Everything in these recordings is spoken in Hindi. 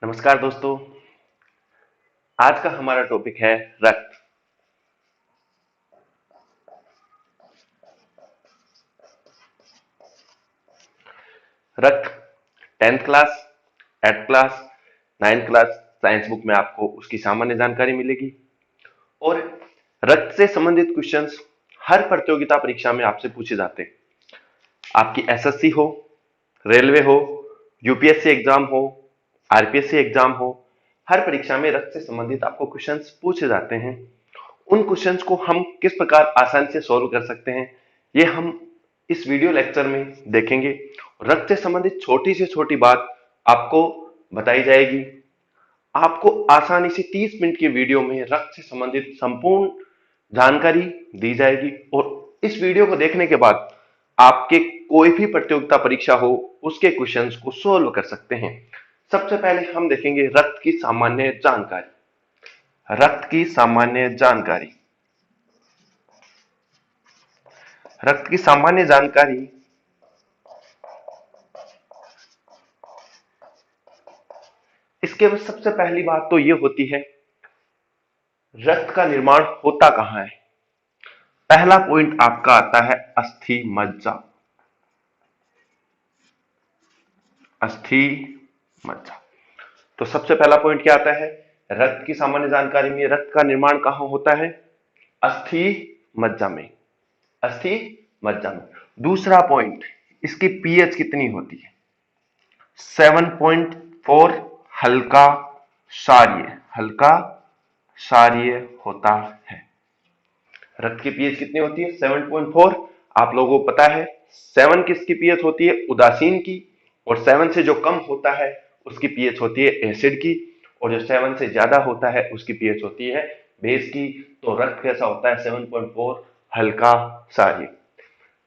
नमस्कार दोस्तों। आज का हमारा टॉपिक है रक्त। रक्त 10th class, 8th class, 9th class science book में आपको उसकी सामान्य जानकारी मिलेगी और रक्त से संबंधित क्वेश्चंस हर प्रतियोगिता परीक्षा में आपसे पूछे जाते हैं। आपकी एसएससी हो, रेलवे हो, यूपीएससी एग्जाम हो, आरपीएससी एग्जाम हो, हर परीक्षा में रक्त से संबंधित आपको क्वेश्चंस पूछे जाते हैं। उन क्वेश्चंस को हम किस प्रकार आसानी से सॉल्व कर सकते हैं, ये हम इस वीडियो लेक्चर में देखेंगे। रक्त से संबंधित छोटी से छोटी बात आपको बताई जाएगी। आपको आसानी से 30 मिनट की वीडियो में रक्त से संबंधित संपूर्ण जानकारी दी जाएगी और इस वीडियो को देखने के बाद आपके कोई भी प्रतियोगिता परीक्षा हो उसके क्वेश्चंस को सॉल्व कर सकते हैं। सबसे पहले हम देखेंगे रक्त की सामान्य जानकारी। रक्त की सामान्य जानकारी। रक्त की सामान्य जानकारी इसके बाद सबसे पहली बात तो ये होती है, रक्त का निर्माण होता कहां है। पहला पॉइंट आपका आता है अस्थि मज्जा। अस्थि मज्जा। तो सबसे पहला पॉइंट क्या आता है, रक्त की सामान्य जानकारी में रक्त का निर्माण कहां होता है, अस्थि मज्जा में। अस्थि मज्जा में। दूसरा पॉइंट, इसकी पीएच कितनी होती है, 7.4 हल्का क्षारीय। हल्का क्षारीय होता है। रक्त की पीएच कितनी होती है, 7.4। आप लोगों को पता है 7 किसकी पीएच होती है, उदासीन की, और 7 से जो कम होता है उसकी पीएच होती है एसिड की, और जो 7 से ज्यादा होता है उसकी पीएच होती है बेस की। तो रक्त कैसा होता है, 7.4 हल्का क्षारीय।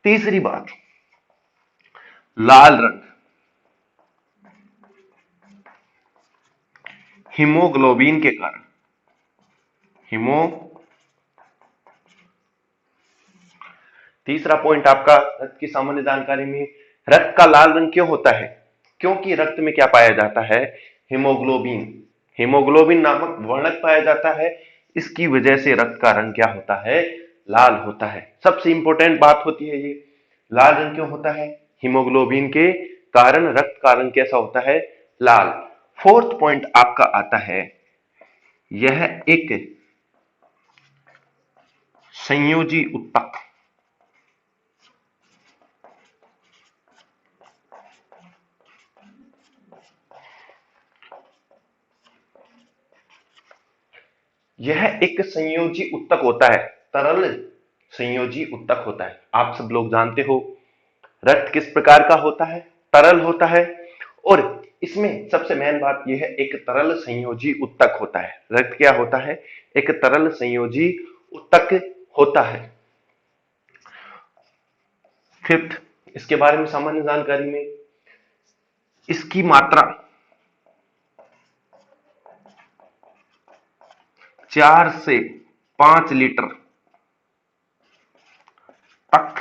तीसरी बात, लाल रंग हीमोग्लोबिन के कारण। तीसरा पॉइंट आपका रक्त की सामान्य जानकारी में, रक्त का लाल रंग क्यों होता है, क्योंकि रक्त में क्या पाया जाता है, हीमोग्लोबिन। हीमोग्लोबिन नामक वर्णक पाया जाता है, इसकी वजह से रक्त का रंग क्या होता है, लाल होता है। सबसे इंपॉर्टेंट बात होती है ये, लाल रंग क्यों होता है, हीमोग्लोबिन के कारण रक्त का रंग कैसा होता है, लाल। फोर्थ पॉइंट आपका आता है, यह एक संयोजी उत्तक। यह एक संयोजी उत्तक होता है, तरल संयोजी उत्तक होता है। आप सब लोग जानते हो रक्त किस प्रकार का होता है, तरल होता है, और इसमें सबसे मेन बात यह है एक तरल संयोजी उत्तक होता है। रक्त क्या होता है, एक तरल संयोजी उत्तक होता है। फिफ्थ, इसके बारे में सामान्य जानकारी में, इसकी मात्रा 4 से 5 लीटर तक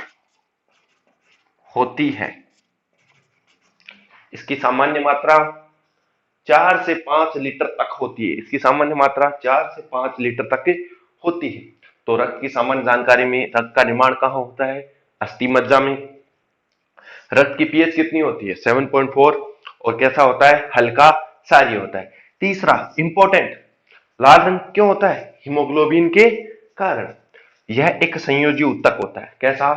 होती है। इसकी सामान्य मात्रा 4 से 5 लीटर तक होती है। इसकी सामान्य मात्रा 4 से 5 लीटर तक होती है। तो रक्त की सामान्य जानकारी में रक्त का निर्माण कहां होता है, अस्थि मज्जा में। रक्त की पीएच कितनी होती है, 7.4, और कैसा होता है, हल्का क्षारीय होता है। तीसरा इंपॉर्टेंट, लाल रंग क्यों होता है, हीमोग्लोबिन के कारण। यह एक संयोजी उत्तक होता है। कैसा,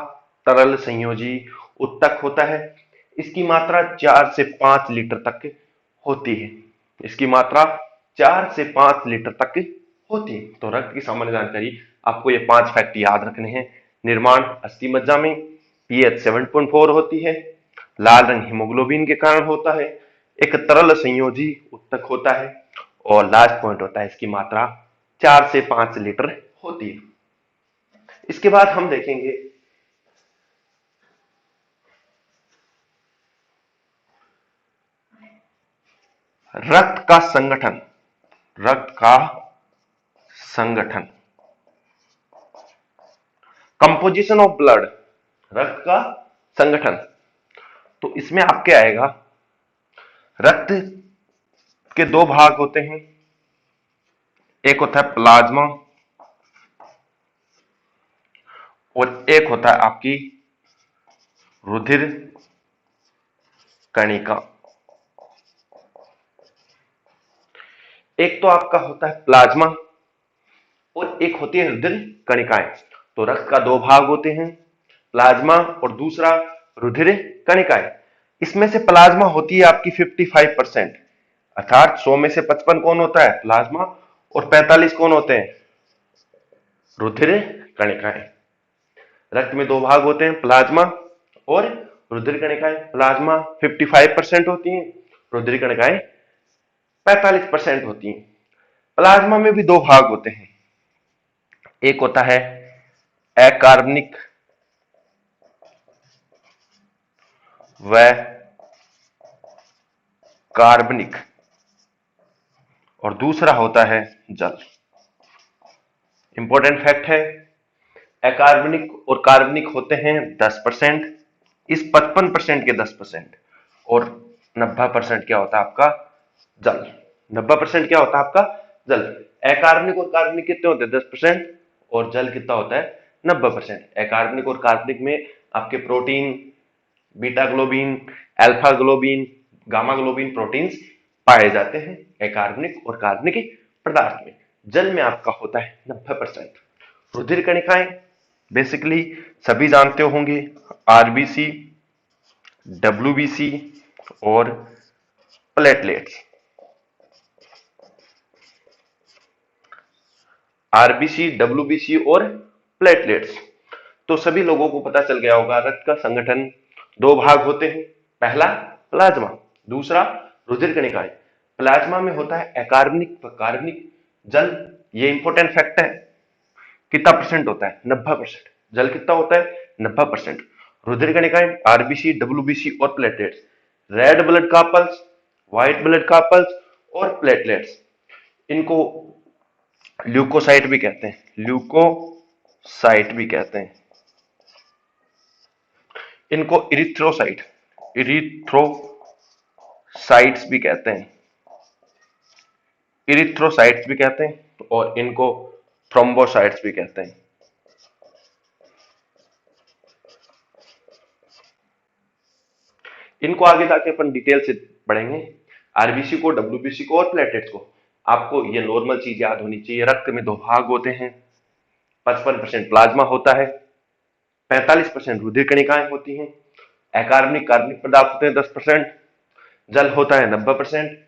तरल संयोजी उत्तक होता है। इसकी मात्रा 4 से 5 लीटर तक होती है। इसकी मात्रा 4 से 5 लीटर तक होती है। तो रक्त की सामान्य जानकारी आपको ये 5 फैक्ट याद रखने हैं। निर्माण अस्थि मज्जा में, पीएच 7.4 होती है, लाल रंग हीमोग्लोबिन के कारण होता है, एक तरल संयोजी उत्तक होता है, और लास्ट पॉइंट होता है इसकी मात्रा 4 से 5 लीटर होती है। इसके बाद हम देखेंगे रक्त का संगठन। रक्त का संगठन, कंपोजिशन ऑफ ब्लड। रक्त का संगठन, तो इसमें आपके आएगा, रक्त के दो भाग होते हैं, एक होता है प्लाज्मा और एक होता है आपकी रुधिर कणिका। एक तो आपका होता है प्लाज्मा और एक होती है रुधिर कणिकाएं। तो रक्त का दो भाग होते हैं, प्लाज्मा और दूसरा रुधिर कणिकाएं। इसमें से प्लाज्मा होती है आपकी 55%, अर्थात 100 में से 55 कौन होता है, प्लाज्मा, और 45 कौन होते हैं, रुधिर कणिकाएं। रक्त में दो भाग होते हैं, प्लाज्मा और रुधिर कणिकाएं। प्लाज्मा 55% होती हैं, रुधिर कणिकाएं 45% होती हैं। प्लाज्मा में भी दो भाग होते हैं, एक होता है अकार्बनिक व कार्बनिक और दूसरा होता है जल। इंपॉर्टेंट फैक्ट है, अकार्बनिक और कार्बनिक होते हैं 10%, इस 55% के 10%, और 90% क्या होता है आपका, जल। 90% क्या होता है आपका, जल। अकार्बनिक और कार्बनिक कितने होते हैं, 10%, और जल कितना होता है, 90%। अकार्बनिक और कार्बनिक में आपके protein, beta globin, alpha globin, gamma globin proteins पाए जाते हैं अकार्बनिक और कार्बनिक पदार्थ में। जल में आपका होता है 90%। रुधिर कणिकाएं बेसिकली सभी जानते होंगे, आरबीसी, डब्ल्यूबीसी और प्लेटलेट्स। आरबीसी, डब्ल्यूबीसी और प्लेटलेट्स। तो सभी लोगों को पता चल गया होगा, रक्त का संगठन दो भाग होते हैं, पहला प्लाज्मा, दूसरा रुधिर कणिकाएं। प्लाज्मा में होता है अकार्बनिक व कार्बनिक जल, ये इंपॉर्टेंट फैक्ट है। कितना परसेंट होता है, 90%। जल कितना होता है, 90%। रुधिर कणिकाएं आरबीसी, डब्ल्यूबीसी और प्लेटलेट्स। रेड ब्लड का पल्स, व्हाइट ब्लड का पल्स और प्लेटलेट्स, इनको ल्यूकोसाइट भी कहते हैं, ल्यूकोसाइट भी कहते हैं। इनको इरिथ्रोसाइट, इरिथ्रोसाइट्स भी कहते हैं, इरिथ्रोसाइट्स भी कहते हैं, और इनको थ्रोम्बोसाइट्स भी कहते हैं। इनको आगे जाके अपन डिटेल से पढ़ेंगे, आरबीसी को, डब्ल्यूबीसी को और प्लेटलेट्स को। आपको ये नॉर्मल चीज याद होनी चाहिए, रक्त में दो भाग होते हैं, 55% प्लाज्मा होता है, 45% रुधिर कणिकाएं होती हैं, अकार्बनिक कार्बनिक पदार्थ होते हैं 10%, जल होता है 90%।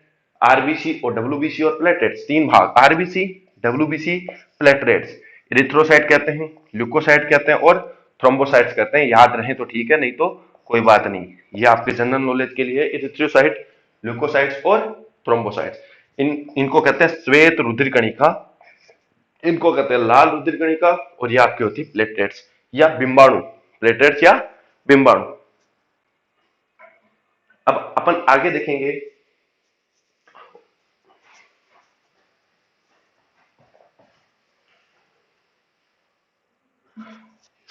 आरबीसी और डब्ल्यूबीसी और प्लेटलेट्स तीन भाग, आरबीसी, डब्ल्यूबीसी, प्लेटलेट्स। इरिथ्रोसाइट कहते हैं, ल्यूकोसाइट कहते हैं और थ्रोम्बोसाइट्स कहते हैं। याद रहे तो ठीक है, नहीं तो कोई बात नहीं, ये आपके जनरल नॉलेज के लिए। इरिथ्रोसाइट, ल्यूकोसाइट्स और थ्रोम्बोसाइट्स, इनको कहते हैं श्वेत रुधिर कणिका, इनको कहते हैं लाल रुधिर कणिका, और ये आपकी होती है प्लेटलेट्स या बिंबाणु, प्लेटलेट्स या बिंबाणु। अब अपन आगे देखेंगे,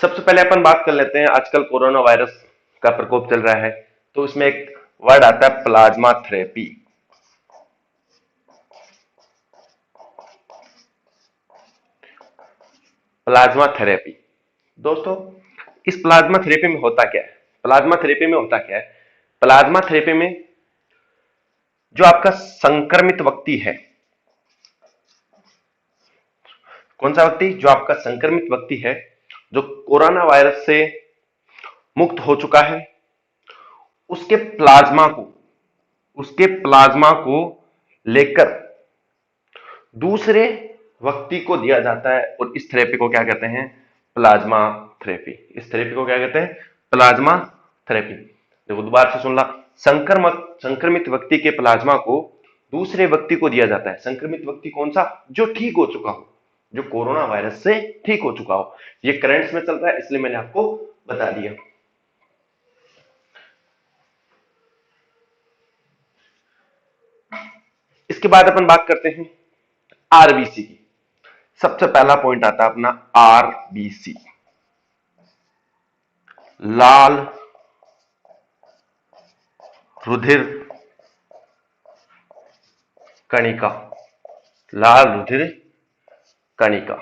सबसे पहले अपन बात कर लेते हैं, आजकल कोरोना वायरस का प्रकोप चल रहा है, तो इसमें एक वर्ड आता है प्लाज्मा थेरेपी। प्लाज्मा थेरेपी, दोस्तों इस प्लाज्मा थेरेपी में होता क्या है, प्लाज्मा थेरेपी में होता क्या है, प्लाज्मा थेरेपी में जो आपका संक्रमित व्यक्ति है, कौन सा व्यक्ति, जो आपका संक्रमित व्यक्ति है, जो कोरोना वायरस से मुक्त हो चुका है, उसके प्लाज्मा को, उसके प्लाज्मा को लेकर दूसरे व्यक्ति को दिया जाता है, और इस थेरेपी को क्या कहते हैं, प्लाज्मा थेरेपी। इस थेरेपी को क्या कहते हैं, प्लाज्मा थेरेपी। देखो दोबारा से सुन ला, संक्रमित व्यक्ति के प्लाज्मा को दूसरे व्यक्ति को दिया जाता है। संक्रमित व्यक्ति कौन सा, जो ठीक हो चुका हो, जो कोरोना वायरस से ठीक हो चुका हो। ये करंट्स में चल रहा है, इसलिए मैंने आपको बता दिया। इसके बाद अपन बात करते हैं आरबीसी की। सबसे पहला पॉइंट आता है अपना आरबीसी, लाल रुधिर कणिका, लाल रुधिर कणिका।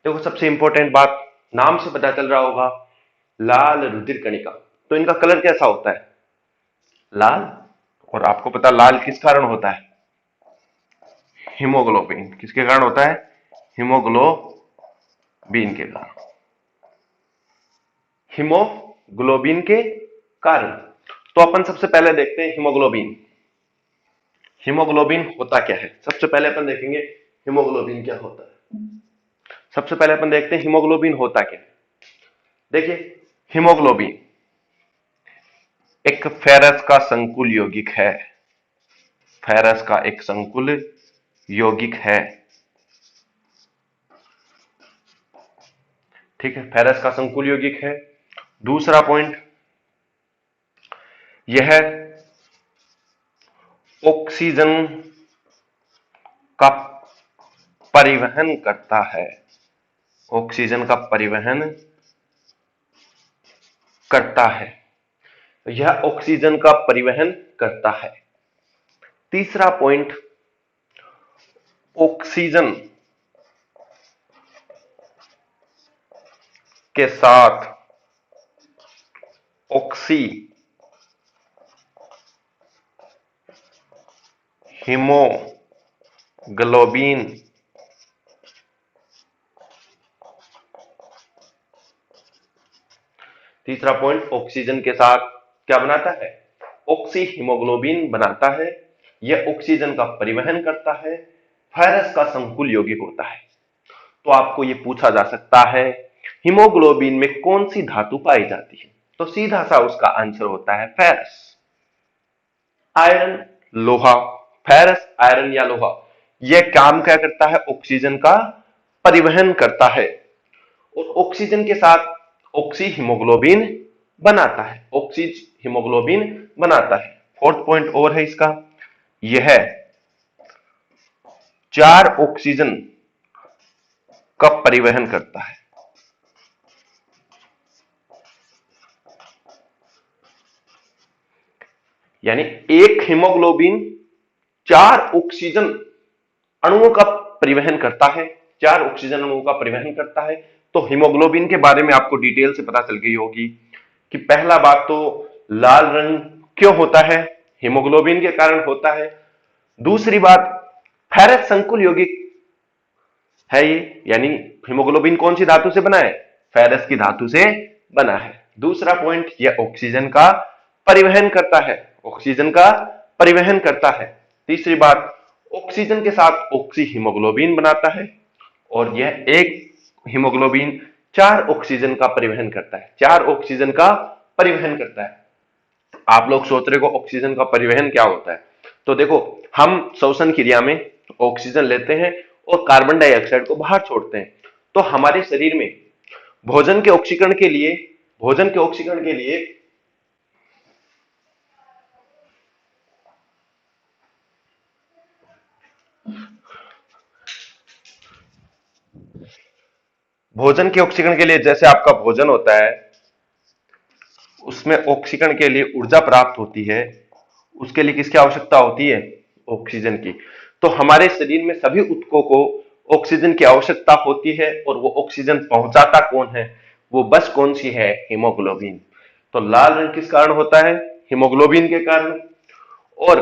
देखो सबसे इंपॉर्टेंट बात, नाम से पता चल रहा होगा लाल रुधिर कणिका, तो इनका कलर कैसा होता है? लाल। और आपको पता लाल किस कारण होता है? हीमोग्लोबिन। किसके कारण होता है? हीमोग्लोबिन के कारण। हीमोग्लोबिन के कारण। तो अपन सबसे पहले देखते हैं हीमोग्लोबिन। हीमोग्लोबिन होता क्या है? सबसे पहले अपन देखेंगे हीमोग्लोबिन क्या होता है। सबसे पहले अपन देखते हैं हीमोग्लोबिन होता क्या है। देखिए, हीमोग्लोबिन एक फेरस का संकुल यौगिक है। फेरस का एक संकुल यौगिक है। ठीक है, फेरस का संकुल यौगिक है। दूसरा पॉइंट, यह ऑक्सीजन का परिवहन करता है। ऑक्सीजन का परिवहन करता है। यह ऑक्सीजन का परिवहन करता है। तीसरा पॉइंट, ऑक्सीजन के साथ ऑक्सी हीमोग्लोबिन तीसरा पॉइंट, ऑक्सीजन के साथ क्या बनाता है? ऑक्सी हीमोग्लोबिन बनाता है। यह ऑक्सीजन का परिवहन करता है। फेरस का संकुल यौगिक होता है। तो आपको यह पूछा जा सकता है हीमोग्लोबिन में कौन सी धातु पाई जाती है? तो सीधा सा उसका आंसर होता है फेरस। आयरन, लोहा। फेरस, आयरन या लोहा, यह काम क्या करता है? ऑक्सीजन का परिवहन करता है और ऑक्सीजन के साथ ऑक्सी हीमोग्लोबिन बनाता है। ऑक्सी हीमोग्लोबिन बनाता है। फोर्थ पॉइंट और है इसका, यह 4 ऑक्सीजन का परिवहन करता है। यानी एक हीमोग्लोबिन 4 ऑक्सीजन अणुओं का परिवहन करता है। 4 ऑक्सीजन अणुओं का परिवहन करता है। तो हीमोग्लोबिन के बारे में आपको डिटेल से पता चल गई होगी कि पहला बात तो लाल रंग क्यों होता है? हीमोग्लोबिन के कारण होता है। दूसरी बात, फेरस संकुल यौगिक है ये, यानी हीमोग्लोबिन कौन सी धातु से बना है? फेरस की धातु से बना है। दूसरा पॉइंट, यह ऑक्सीजन का परिवहन करता है। ऑक्सीजन का परिवहन करता है। तीसरी बात, ऑक्सीजन के साथ ऑक्सी हीमोग्लोबिन बनाता है और यह एक हीमोग्लोबिन 4 ऑक्सीजन का परिवहन करता है। 4 ऑक्सीजन का परिवहन करता है। आप लोग सोच रहे हो ऑक्सीजन का परिवहन क्या होता है? तो देखो, हम श्वसन क्रिया में ऑक्सीजन लेते हैं और कार्बन डाइऑक्साइड को बाहर छोड़ते हैं। तो हमारे शरीर में भोजन के ऑक्सीकरण के लिए जैसे आपका भोजन होता है, उसमें ऑक्सीकरण के लिए ऊर्जा प्राप्त होती है। उसके लिए किसकी आवश्यकता होती है? ऑक्सीजन की। तो हमारे शरीर में सभी ऊतकों को ऑक्सीजन की आवश्यकता होती है और वो ऑक्सीजन पहुंचाता कौन है? वो बस कौन सी है? हीमोग्लोबिन। तो लाल रंग किस कारण होता है? हीमोग्लोबिन के कारण। और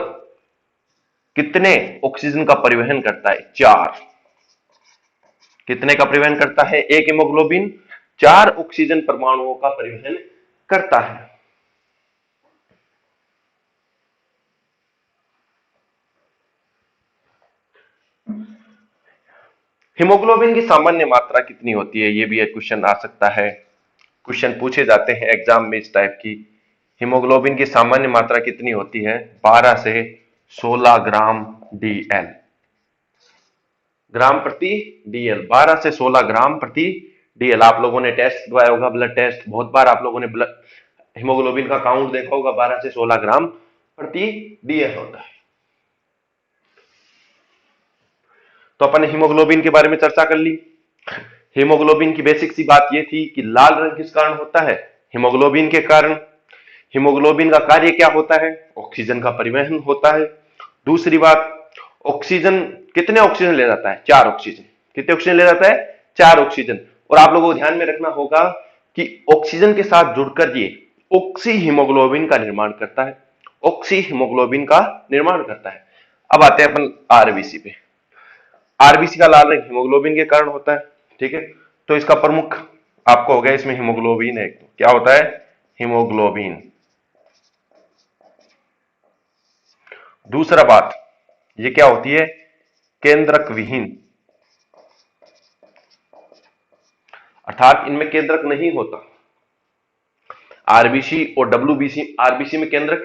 कितने ऑक्सीजन का परिवहन करता है? 4। कितने का परिवहन करता है एक हीमोग्लोबिन? 4 ऑक्सीजन परमाणुओं का परिवहन करता है। हीमोग्लोबिन की सामान्य मात्रा कितनी होती है? ये भी एक क्वेश्चन आ सकता है। क्वेश्चन पूछे जाते हैं एग्जाम में इस टाइप की। हीमोग्लोबिन की सामान्य मात्रा कितनी होती है? 12 से 16 ग्राम डीएल, ग्राम प्रति डीएल। 12 से 16 ग्राम प्रति डीएल। आप लोगों ने टेस्ट करवाया होगा, ब्लड टेस्ट, बहुत बार आप लोगों ने ब्लड हीमोग्लोबिन का काउंट देखा होगा। 12 से 16 ग्राम प्रति डीएल होता है। तो अपन ने हीमोग्लोबिन के बारे में चर्चा कर ली। हीमोग्लोबिन की बेसिक सी बात यह थी कि लाल रंग किस कारण होता है? हीमोग्लोबिन के कारण। हीमोग्लोबिन का कार्य क्या होता है? ऑक्सीजन का परिवहन होता है। दूसरी बात, ऑक्सीजन कितने ऑक्सीजन ले जाता है? 4 ऑक्सीजन। कितने ऑक्सीजन ले जाता है? 4 ऑक्सीजन। और आप लोगों को ध्यान में रखना होगा कि ऑक्सीजन के साथ जुड़कर ये ऑक्सी हीमोग्लोबिन का निर्माण करता है, ऑक्सी हीमोग्लोबिन का निर्माण करता है। अब आते हैं अपन आरबीसी पे। आरबीसी का लाल रंग हीमोग्लोबिन के कारण होता है, ठीक है। तो इसका प्रमुख आपको हो गया, इसमें हीमोग्लोबिन है। तो क्या होता है? हीमोग्लोबिन। दूसरा बात, ये क्या होती है? केंद्रक विहीन, अर्थात इनमें केंद्रक नहीं होता। आरबीसी और डब्ल्यूबीसी, आरबीसी में केंद्रक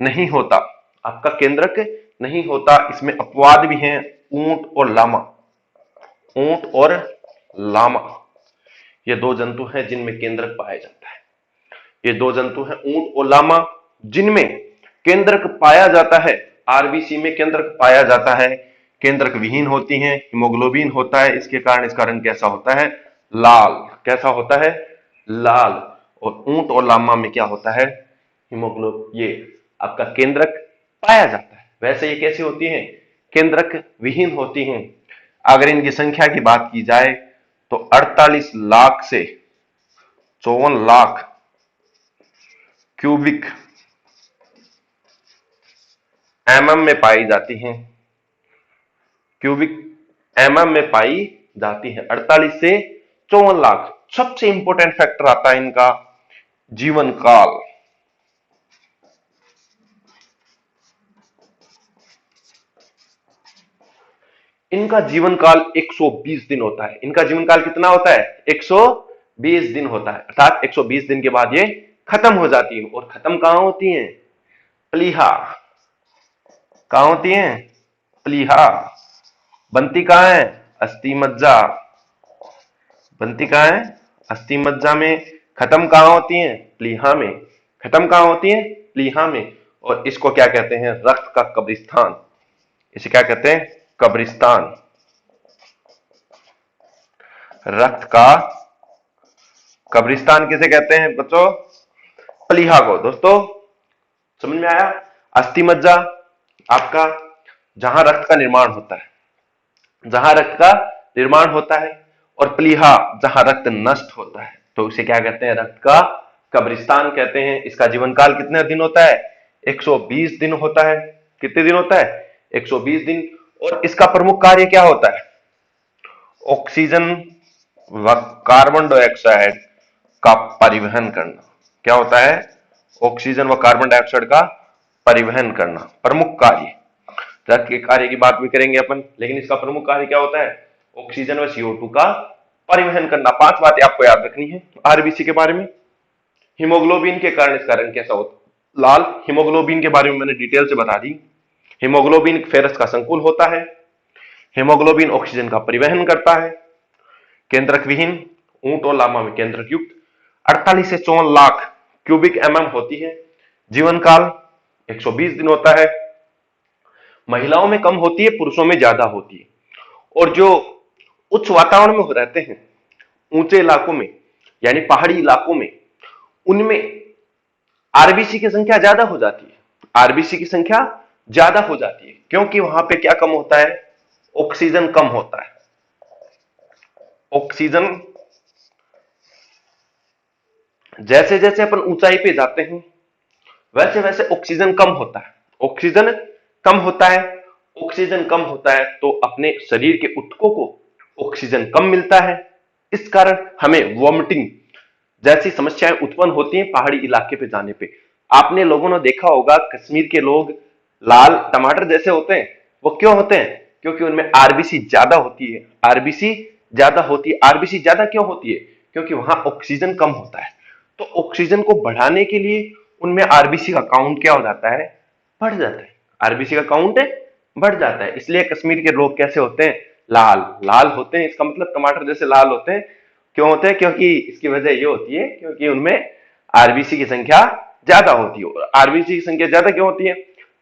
नहीं होता, आपका केंद्रक नहीं होता। इसमें अपवाद भी हैं, ऊंट और लामा। ऊंट और लामा ये दो जंतु हैं जिनमें केंद्रक पाया जाता है। ये दो जंतु हैं ऊंट और लामा जिनमें केंद्रक पाया जाता है। आरबीसी में केंद्रक पाया जाता है, केंद्रक विहीन होती हैं, हीमोग्लोबिन होता है, इसके कारण इसका रंग कैसा होता है? लाल। कैसा होता है? लाल। और ऊंट और लामा में क्या होता है? ये आपका केंद्रक पाया जाता है। वैसे ये कैसी होती हैं? केंद्रक विहीन होती हैं। अगर इनकी संख्या की बात की जाए तो 48 लाख से 54 लाख क्यूबिक एमएम में पाई जाती हैं। क्यूबिक एमएम में पाई जाती है, 48 से 54 लाख। सबसे इंपॉर्टेंट फैक्टर आता है इनका जीवन काल। इनका जीवन काल 120 दिन होता है। इनका जीवन काल कितना होता है? 120 दिन होता है, अर्थात 120 दिन के बाद ये खत्म हो जाती है। और खत्म कहां होती है? प्लीहा। कहां होती है? प्लीहा। बनती कहां है? अस्थि मज्जा। बनती कहां है? अस्थि मज्जा में। खत्म कहां होती है? प्लीहा में। खत्म कहां होती है? प्लीहा में। और इसको क्या कहते हैं? रक्त का कब्रिस्तान। इसे क्या कहते हैं? कब्रिस्तान। रक्त का कब्रिस्तान किसे कहते हैं बच्चों? प्लीहा को। दोस्तों समझ में आया? अस्थि मज्जा आपका जहां रक्त का निर्माण होता है, जहां रक्त का निर्माण होता है, और प्लीहा जहां रक्त नष्ट होता है, तो इसे क्या कहते हैं? रक्त का कब्रिस्तान कहते हैं। इसका जीवन काल कितने दिन होता है? 120 दिन होता है। कितने दिन होता है? 120 दिन। और इसका प्रमुख कार्य क्या होता है? ऑक्सीजन व कार्बन डाइऑक्साइड का परिवहन करना। क्या होता है? ऑक्सीजन व कार्बन डाइऑक्साइड का परिवहन करना प्रमुख कार्य। रक्त के कार्य की बात भी करेंगे अपन, लेकिन इसका प्रमुख कार्य क्या होता है? ऑक्सीजन व CO2 का परिवहन करना। 5 बातें आपको याद रखनी है आरबीसी के बारे में। हीमोग्लोबिन के कारण इसका रंग कैसा होता? लाल। हीमोग्लोबिन के बारे में मैंने डिटेल से बता दी। हीमोग्लोबिन फेरस का संकुल होता है। हीमोग्लोबिन ऑक्सीजन का परिवहन करता है। केंद्रक विहीन, ऊंट और लामा में केंद्रक युक्त। 48 से 54 लाख क्यूबिक एमएम होती है। जीवन काल 120 दिन होता है। महिलाओं में कम होती है, पुरुषों में ज्यादा होती है। और जो उच्च वातावरण में रहते हैं, ऊंचे इलाकों में यानी पहाड़ी इलाकों में, उनमें आरबीसी की संख्या ज्यादा हो जाती है। आरबीसी की संख्या ज्यादा हो जाती है क्योंकि वहां पे क्या कम होता है? ऑक्सीजन कम होता है। ऑक्सीजन, जैसे जैसे अपन ऊंचाई पे जाते हैं वैसे वैसे ऑक्सीजन कम होता है। ऑक्सीजन कम होता है। ऑक्सीजन कम होता है तो अपने शरीर के ऊतकों को ऑक्सीजन कम मिलता है। इस कारण हमें वॉमिटिंग जैसी समस्याएं उत्पन्न होती हैं पहाड़ी इलाके पे जाने पे। आपने लोगों ने देखा होगा कश्मीर के लोग लाल टमाटर जैसे होते हैं। वो क्यों होते हैं? क्योंकि उनमें आरबीसी ज्यादा होती है। आरबीसी ज्यादा होती है। आरबीसी ज्यादा क्यों होती है? क्योंकि वहां ऑक्सीजन कम होता है। तो ऑक्सीजन को बढ़ाने के लिए उनमें आरबीसी का काउंट क्या हो जाता है? बढ़ जाता है। आरबीसी का काउंट बढ़ जाता है। इसलिए कश्मीर के लोग कैसे होते हैं? लाल। लाल होते हैं, इसका मतलब टमाटर जैसे लाल होते हैं। क्यों होते हैं? क्योंकि इसकी वजह ये होती है क्योंकि उनमें आरबीसी की संख्या ज्यादा होती है। और आरबीसी की संख्या ज्यादा क्यों होती है?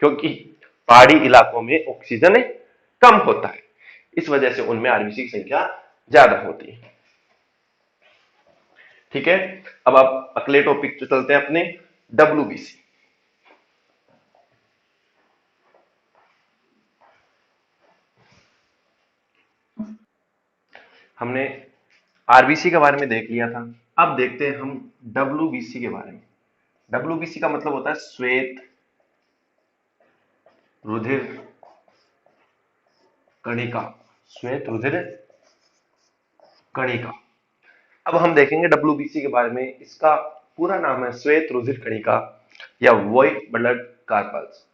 क्योंकि पहाड़ी इलाकों में ऑक्सीजन कम होता है, इस वजह से उनमें आरबीसी की संख्या ज्यादा होती है। ठीक है, अब आप अगले टॉपिक पे चलते हैं अपने डब्ल्यूबीसी। हमने आरबीसी के बारे में देख लिया था। अब देखते हैं हम डब्ल्यूबीसी के बारे में। डब्ल्यूबीसी का मतलब होता है श्वेत रुधिर कणिका। श्वेत रुधिर कणिका। अब हम देखेंगे डब्ल्यूबीसी के बारे में। इसका पूरा नाम है श्वेत रुधिर कणिका या व्हाइट ब्लड कार्पल्स।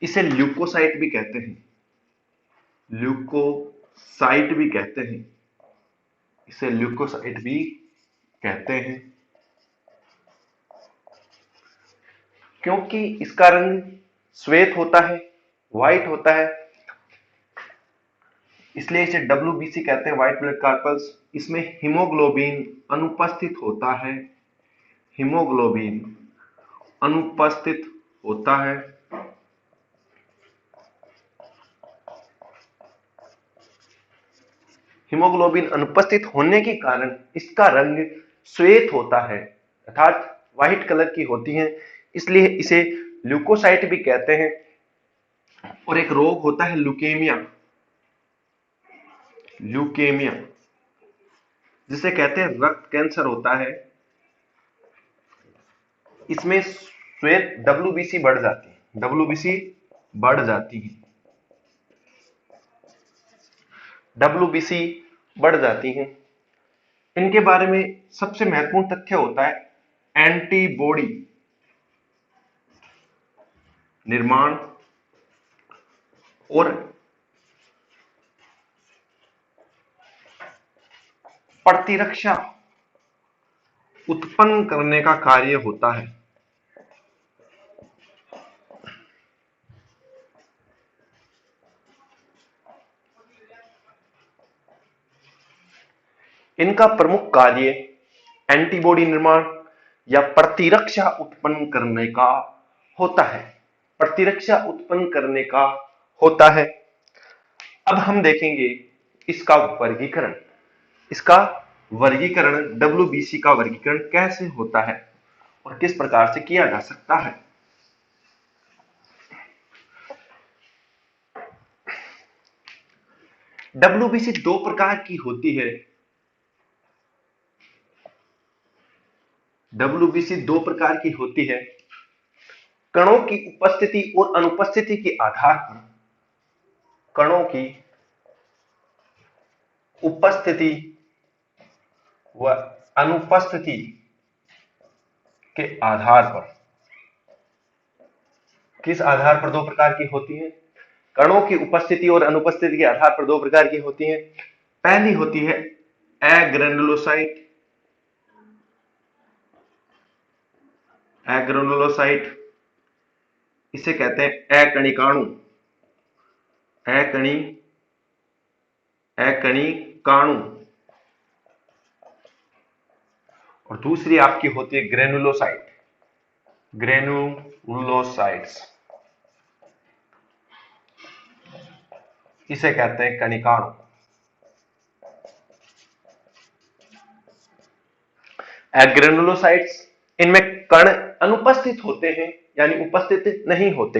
इसे ल्यूकोसाइट भी कहते हैं। ल्यूकोसाइट भी कहते हैं। इसे ल्यूकोसाइट भी कहते हैं क्योंकि इसका रंग श्वेत होता है, व्हाइट होता है, इसलिए इसे डब्ल्यूबीसी कहते हैं, व्हाइट ब्लड कार्पल्स। इसमें हीमोग्लोबिन अनुपस्थित होता है। हीमोग्लोबिन अनुपस्थित होता है। हीमोग्लोबिन अनुपस्थित होने के कारण इसका रंग श्वेत होता है, अर्थात व्हाइट कलर की होती है, इसलिए इसे ल्यूकोसाइट भी कहते हैं। और एक रोग होता है ल्यूकेमिया। ल्यूकेमिया जिसे कहते हैं रक्त कैंसर होता है। इसमें श्वेत डब्ल्यूबीसी बढ़ जाती है। डब्ल्यूबीसी बढ़ जाती है। डब्ल्यूबीसी बढ़ जाती है। इनके बारे में सबसे महत्वपूर्ण तथ्य होता है एंटीबॉडी निर्माण और प्रतिरक्षा उत्पन्न करने का कार्य होता है। इनका प्रमुख कार्य एंटीबॉडी निर्माण या प्रतिरक्षा उत्पन्न करने का होता है। प्रतिरक्षा उत्पन्न करने का होता है। अब हम देखेंगे इसका वर्गीकरण। इसका वर्गीकरण डब्ल्यूबीसी का वर्गीकरण कैसे होता है और किस प्रकार से किया जा सकता है। डब्ल्यूबीसी दो प्रकार की होती है। डब्ल्यूबीसी दो प्रकार की होती है। कणों की उपस्थिति और अनुपस्थिति के आधार पर कणों की उपस्थिति व अनुपस्थिति के आधार पर, किस आधार पर दो प्रकार की होती है? कणों की उपस्थिति और अनुपस्थिति के आधार पर दो प्रकार की होती है। पहली होती है एग्रेनुलोसाइट। एग्रेनुलोसाइट इसे कहते हैं अकणिकाणु। अकणिकाणु। और दूसरी आपकी होती है ग्रेनुलोसाइट। ग्रेनुलोसाइट्स इसे कहते हैं कणिकाणु। एग्रेनुलोसाइट्स इनमें कण अनुपस्थित होते हैं, यानी उपस्थित नहीं होते।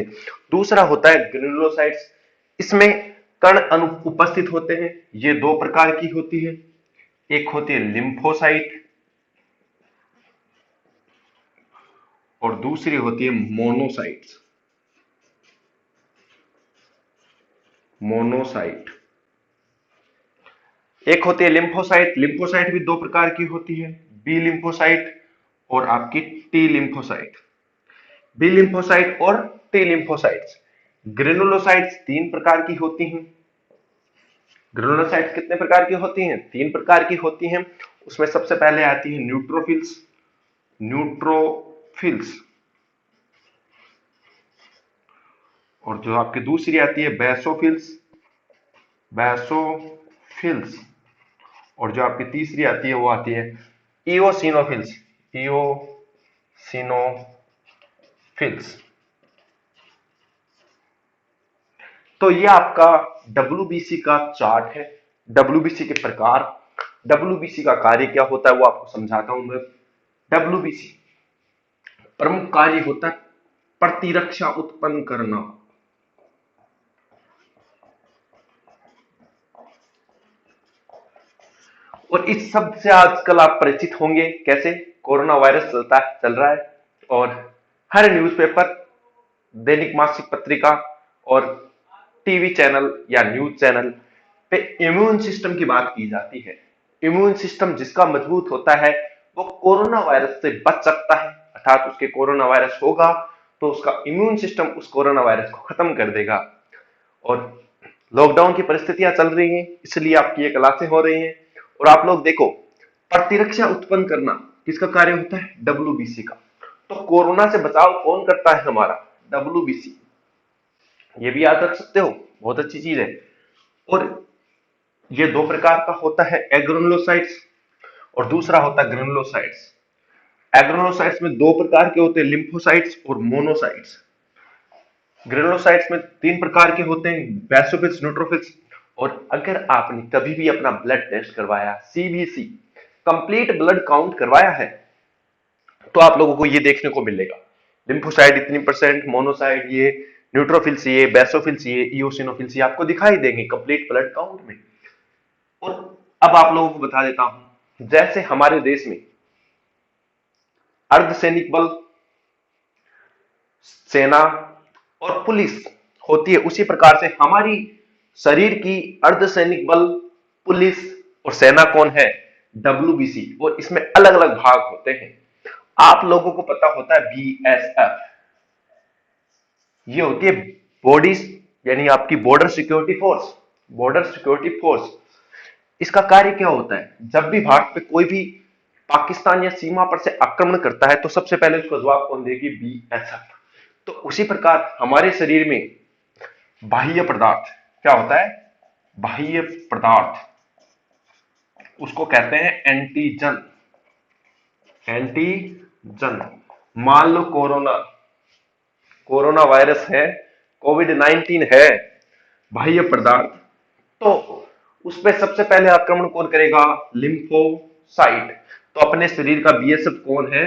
दूसरा होता है ग्रेनुलोसाइट्स, इसमें कण अनुपस्थित होते हैं। ये दो प्रकार की होती है। एक होती है लिम्फोसाइट और दूसरी होती है मोनोसाइट्स। मोनोसाइट। एक होती है लिम्फोसाइट। लिम्फोसाइट भी दो प्रकार की होती है, बी लिम्फोसाइट और आपकी टी लिम्फोसाइट। बी लिम्फोसाइट और टी लिम्फोसाइट्स। ग्रेनुलोसाइट्स तीन प्रकार की होती हैं। ग्रेनुलोसाइट्स कितने प्रकार की होती हैं? तीन प्रकार की होती हैं। उसमें सबसे पहले आती है न्यूट्रोफिल्स। न्यूट्रोफिल्स। और जो आपकी दूसरी आती है बेसोफिल्स। बेसोफिल्स। और जो आपकी तीसरी आती है वो आती है इओसिनोफिल्स। इओसिनोफिल्स। तो ये आपका डब्ल्यूबीसी का चार्ट है। डब्ल्यूबीसी के प्रकार, डब्ल्यूबीसी का कार्य क्या होता है वो आपको समझाता हूं मैं। डब्ल्यूबीसी प्रमुख कार्य होता है प्रतिरक्षा उत्पन्न करना। और इस शब्द से आजकल आप परिचित होंगे, कैसे कोरोना वायरस चल रहा है, और हर न्यूज़पेपर, दैनिक मासिक पत्रिका और टीवी चैनल या न्यूज चैनल पे इम्यून सिस्टम की बात की जाती है। इम्यून सिस्टम जिसका मजबूत होता है वो कोरोना वायरस से बच सकता है, अर्थात उसके कोरोना वायरस होगा तो उसका इम्यून सिस्टम उस कोरोना वायरस को खत्म कर देगा। और लॉकडाउन की परिस्थितियां चल रही हैं, इसलिए आपकी ये क्लासें हो रही हैं। और आप लोग देखो, प्रतिरक्षा उत्पन्न करना किसका कार्य होता है? डब्ल्यूबीसी का। तो कोरोना से बचाव कौन करता है? हमारा डब्ल्यूबीसी। ये भी याद रख सकते हो, बहुत अच्छी चीज है। और ये दो प्रकार का होता है, एग्रेनुलोसाइट्स और दूसरा होता है ग्रेनुलोसाइट्स। एग्रेनुलोसाइट्स में दो प्रकार के होते हैं, लिम्फोसाइट्स और मोनोसाइट्स। ग्रेनुलोसाइट्स में तीन प्रकार के होते हैं, बेसोफिल्स, न्यूट्रोफिल्स। और अगर आपने कभी भी अपना ब्लड टेस्ट करवाया, सीबीसी, कंप्लीट ब्लड काउंट करवाया है, तो आप लोगों को ये देखने को मिलेगा, लिम्फोसाइट इतनी परसेंट, मोनोसाइट ये, न्यूट्रोफिल्स ये, बेसोफिल्स ये, इओसिनोफिल्स ये आपको दिखाई देंगे कंप्लीट ब्लड काउंट में। और अब आप लोगों को बता देता हूं, जैसे हमारे देश में अर्धसैनिक बल, सेना और पुलिस होती है, उसी प्रकार से हमारी शरीर की अर्धसैनिक बल, पुलिस और सेना कौन है? डब्ल्यूबीसी। और इसमें अलग अलग भाग होते हैं। आप लोगों को पता होता है बीएसएफ, ये होती है बॉडी, यानी आपकी border security force. Border security force, इसका कार्य क्या होता है? जब भी भारत पे कोई भी पाकिस्तान या सीमा पर से आक्रमण करता है तो सबसे पहले उसको जवाब कौन देगी? बीएसएफ। तो उसी प्रकार हमारे शरीर में बाह्य पदार्थ क्या होता है? बाह्य पदार्थ, उसको कहते हैं एंटीजन। एंटीजन, मान लो कोरोना, कोरोना वायरस है, कोविड 19 है, बाह्य पदार्थ, तो उस पर सबसे पहले आक्रमण कौन करेगा? लिम्फोसाइट। तो अपने शरीर का बीएसएफ कौन है?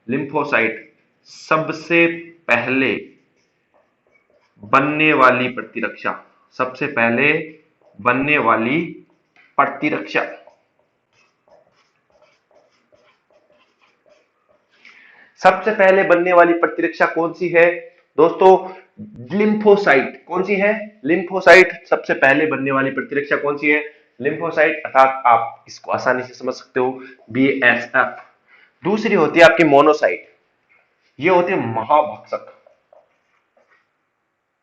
लिम्फोसाइट। सबसे पहले बनने वाली प्रतिरक्षा, सबसे पहले बनने वाली प्रतिरक्षा, सबसे पहले बनने वाली प्रतिरक्षा कौन सी है दोस्तों? लिम्फोसाइट। कौन सी है? लिम्फोसाइट। सबसे पहले बनने वाली प्रतिरक्षा कौन सी है? लिम्फोसाइट, अर्थात आप इसको आसानी से समझ सकते हो, बीएसएफ। दूसरी होती है आपकी मोनोसाइट, ये होती है महाभक्षक,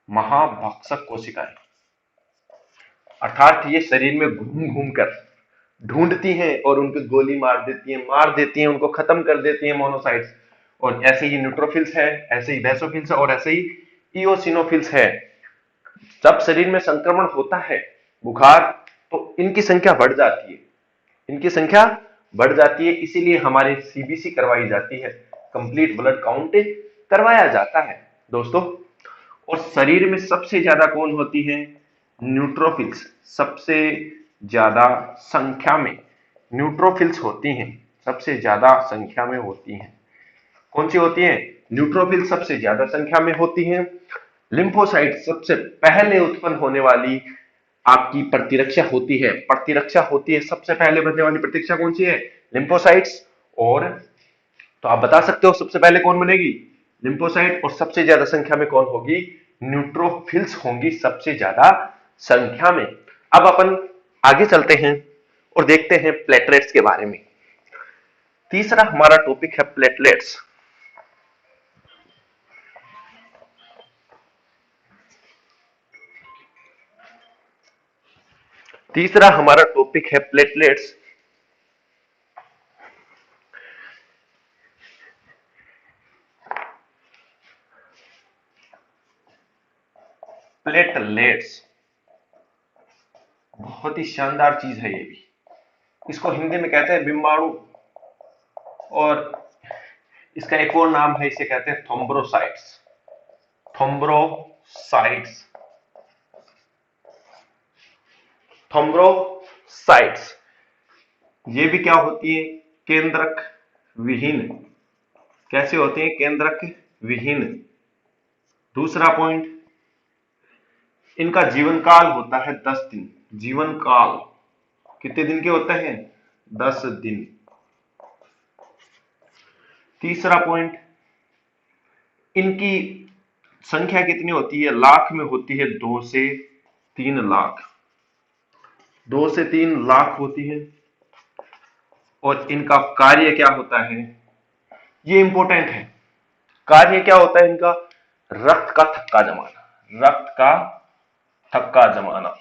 महाभक्षक कोशिकाएं, अर्थात ये शरीर में घूम घूम कर ढूंढती हैं और उनको गोली मार देती हैं, उनको खत्म कर देती हैं, मोनोसाइट्स। और ऐसे ही न्यूट्रोफिल्स है, ऐसे ही बेसोफिल्स है और ऐसे ही इओसिनोफिल्स है। जब शरीर में संक्रमण होता है, बुखार, तो इनकी संख्या बढ़ जाती है, इनकी संख्या बढ़ जाती है, इसीलिए हमारी सीबीसी करवाई जाती है, कंप्लीट ब्लड काउंट करवाया जाता है दोस्तों। और शरीर में सबसे ज्यादा कौन होती है? न्यूट्रोफिल्स। सबसे ज्यादा संख्या में न्यूट्रोफिल्स होती हैं, सबसे ज्यादा संख्या में होती हैं। कौन सी होती हैं? न्यूट्रोफिल सबसे ज्यादा संख्या में होती हैं। लिम्फोसाइट सबसे पहले उत्पन्न होने वाली आपकी प्रतिरक्षा होती है, प्रतिरक्षा होती है, सबसे पहले बनने वाली प्रतिरक्षा कौन सी है? लिम्फोसाइट्स। और तो आप बता सकते हो सबसे पहले कौन बनेगी? लिम्फोसाइट। और सबसे ज्यादा संख्या में कौन होगी? न्यूट्रोफिल्स होंगी सबसे ज्यादा संख्या में। अब अपन आगे चलते हैं और देखते हैं प्लेटलेट्स के बारे में। तीसरा हमारा टॉपिक है प्लेटलेट्स। तीसरा हमारा टॉपिक है प्लेटलेट्स। प्लेटलेट्स बहुत ही शानदार चीज है ये भी। इसको हिंदी में कहते हैं बिम्बाणु, और इसका एक और नाम है, इसे कहते हैं थ्रोम्बोसाइट्स। थ्रोम्बोसाइट्स, थ्रोम्बोसाइट्स, ये भी क्या होती है? केंद्रक विहीन। कैसे होते हैं? केंद्रक विहीन। दूसरा पॉइंट, इनका जीवन काल होता है 10 दिन। जीवन काल कितने दिन के होते हैं? 10 दिन। तीसरा पॉइंट, इनकी संख्या कितनी होती है? लाख में होती है 2 से 3 लाख, 2 से 3 लाख होती है। और इनका कार्य क्या होता है, ये इंपॉर्टेंट है। कार्य क्या होता है इनका? रक्त का थक्का जमाना, रक्त का थक्का जमाना।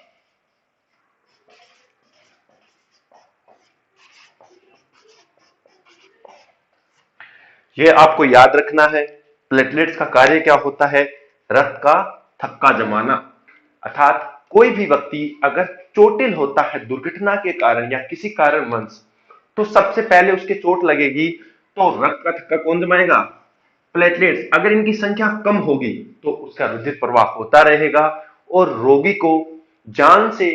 ये आपको याद रखना है। प्लेटलेट्स का कार्य क्या होता है? रक्त का थक्का जमाना। अर्थात कोई भी व्यक्ति अगर चोटिल होता है दुर्घटना के कारण या किसी कारणवश, तो सबसे पहले उसके चोट लगेगी तो रक्त का थक्का कौन जमाएगा? प्लेटलेट्स। अगर इनकी संख्या कम होगी तो उसका रुधिर प्रवाह होता रहेगा और रोगी को जान से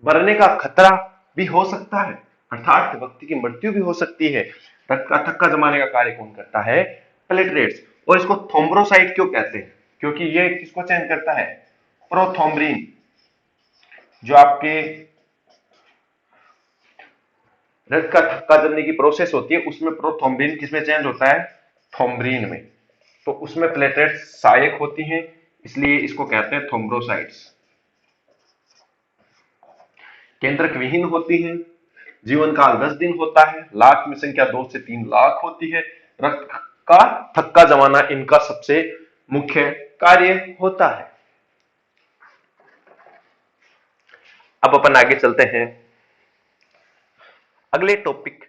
मरने का खतरा भी हो सकता है, अर्थात व्यक्ति की मृत्यु भी हो सकती है। रक्त का थक्का जमाने का कार्य कौन करता है? प्लेटलेट्स। और इसको थ्रोम्बोसाइट क्यों कहते हैं? क्योंकि ये किसको चेंज करता है? प्रोथ्रोम्बिन। जो आपके रक्त का थक्का जमने की प्रोसेस होती है उसमें प्रोथ्रोम्बिन किसमें चेंज होता है? थ्रोम्बिन में। तो उसमें प्लेटलेट्स सहायक होती हैं, इसलिए इसको कहते हैं थ्रोम्बोसाइट्स। केंद्रक विहीन होती हैं, जीवन काल 10 दिन होता है, लाख में संख्या 2 से 3 लाख होती है। रक्त का थक्का जमाना इनका सबसे मुख्य कार्य होता है। अब अपन आगे चलते हैं अगले टॉपिक